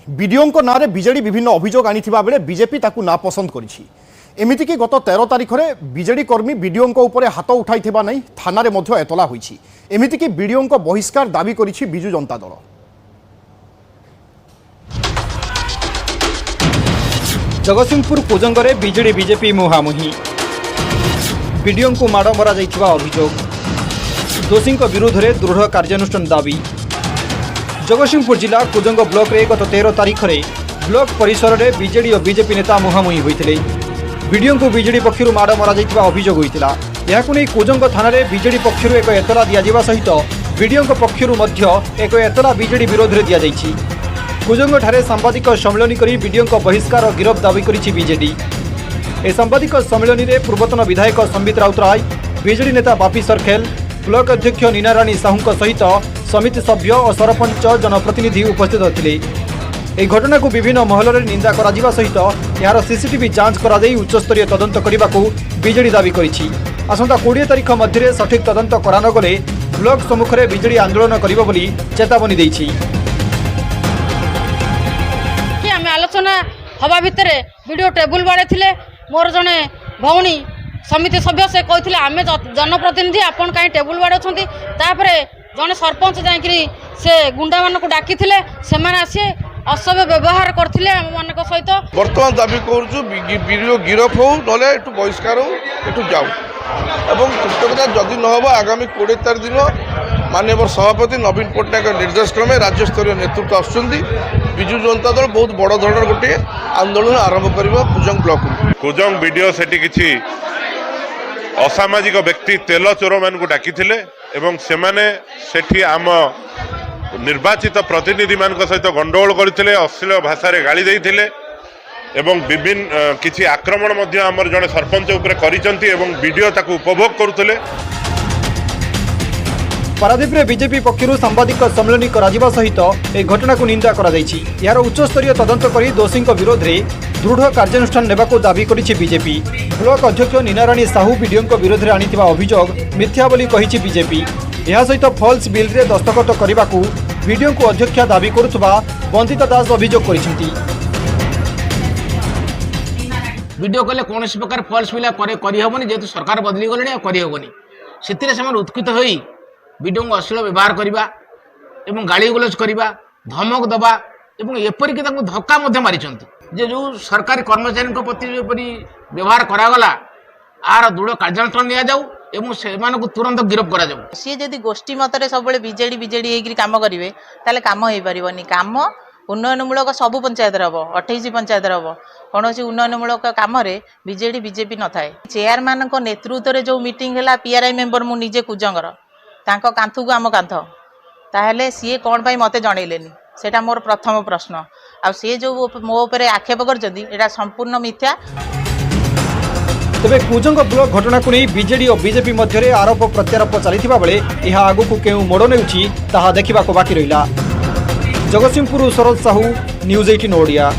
Video नाँ BJD विभिन्न अभियोग आनी बेले बीजेपी ताकू नापसंद करिछि। एमितिकी गत 13 तारिख में बीजेडी कर्मी बीडीओ हाथ उठाई नहीं थाना एतला होइछि। एमितिकी बीडीओ बहिष्कार दाबी करिछि Biju Janata Dal. Jagatsinghpur कोजंगरे BJD BJP मुहामुही BDO को माड़ मरा जाइथिबा अभियोग दोषी विरोध में दृढ़ कार्यानुष्ठान दाबी। जगतसिंहपुर जिला कोजंग ब्लॉक रे गत 13 तारिख में ब्लॉक परिसर में बीजेडी और बीजेपी नेता मुहामुही होते बीडीओ को बीजेडी पक्षर माड़ मरा जाइथिबा अभियोग होइतिला। याकु नै कोजंग थाना रे बीजेडी पक्षर एक एतला दिया सहित बीडीओ पक्षर एक एतला बीजेडी विरोध में दि जाइछि। कोजंग ठारे सांबादिक सम्मेलन करी बीडीओ बहिष्कार और गिरफ दाबी करिछि बीजेडी। ए सांबादिक सम्मेलन में पूर्वतन विधायक संबित राउतराय, बीजेडी नेता बापी सरखेल, ब्लॉक अध्यक्ष नीनाराणी साहू सहित समिति सभ्य और सरपंच जनप्रतिनिधि उपस्थित होते। यह घटना को विभिन्न महल में निंदा करा सहित यार सीसीटीवी जांच करा उच्चस्तरीय तदंत करने को बीजेडी दाबी करिछि। आसंता 20 तारिख मध्य सठिक तदंत करा न गले ब्लॉक सम्मुख में बीजेडी आंदोलन करिबो बोली चेतावनी दैछि। आलोचना हवा भितर वीडियो टेबुल बाड़े थिले मोर जने भौणी समिति सभ्य से कहते आम जनप्रतिनिधि आपन कहीं टेबुल बाड़े जड़े सरपंच जाकि से गुंडा मान को डाकी से आसी असभ्य व्यवहार करते आम मान सहित बर्तमान दाबी करूँ गिरफ हो ना बहिष्कार हो एटू जाऊ एवं कृतज्ञता जदि नहब आगामी 20 तारिख दिन माननीय सभापति नवीन पट्टनायक निर्देश क्रमे राज्यस्तरीय नेतृत्व आसुच्चंदी बिजु जनता दल बहुत बड़ धरण गोटे आंदोलन आरंभ कर कोजंग ब्लॉक कोजंग वीडियो सेठी किछि असामाजिक व्यक्ति तेल चोर मान को डाकी एवं सेमाने सेठी आम निर्वाचित प्रतिनिधि मान सहित गंडगोल करते अश्लील भाषा रे गाली देइथिले एवं विभिन्न किछि आक्रमण मध्य आमर जड़े सरपंच उपरे करिसंती एवं वीडियो ताकू उपभोग करुतले। पारादीप रे बीजेपी पक्षर सांबादिक सम्मेलन करा सहित एक घटना को निंदा करा जाइछि। यार उच्चस्तरीय तदंत करी दोषी विरोध में दृढ़ कार्यानुष्ठान नेबा को दाबी करिछि बीजेपी। ब्लॉक अध्यक्ष नीनाराणी साहू बीडीओ विरोध में आनिथिबा अभियोग मिथ्या बोली कहिछि बीजेपी। यह सहित फॉल्स बिल रे दस्तखत करने को बीडीओ को अध्यक्ष दाबी करुवा बंदिता दास अभियोग करिसेंती। वीडियो कले कौन प्रकार फल्स बिल करहबनी जेहेतु सरकार बदली गले करहबनी से उत्कृत हो वीडियो को अश्लील व्यवहार करने और गाड़ी गुलज करने धमक दबा और एपरिक धक्का मारी जे जो सरकारी कर्मचारी प्रति व्यवहार करागला आर दृढ़ कार्यानुष्ठान नि जाऊ एवं से तुरंत गिरफ करा जाऊ। सी जदि गोष्ठी मतरे सब बीजेडी बीजेडी होकर काम करेंगे ताले काम हो पारनी। काम उन्नयनमूलक सबू पंचायत हम 28 पंचायत हम कौन उन्नयनमूलक कम बीजेडी बीजेपी न थाए। चेयरमैन नेतृत्व में जो मीटिंग है पीआरआई मेंबर मु निजे कुजंगर तांको कांथु को आम कांथ ताहले सी कौन पाई मते जनइलेनी सेटा मोर प्रथम प्रश्न। आ सी जो मो उपरे आक्षेप कर संपूर्ण मिथ्या। तेबे कोजंग ब्लॉक घटना को नहीं बीजेडी और बीजेपी मध्य आरोप प्रत्यारोप चलता बेले यह आगू केउ मोड़ नेउछि ताहा देखिबा को बाकी रहिला। जगतसिंहपुर सरोज साहू, न्यूज 18 ओडिया।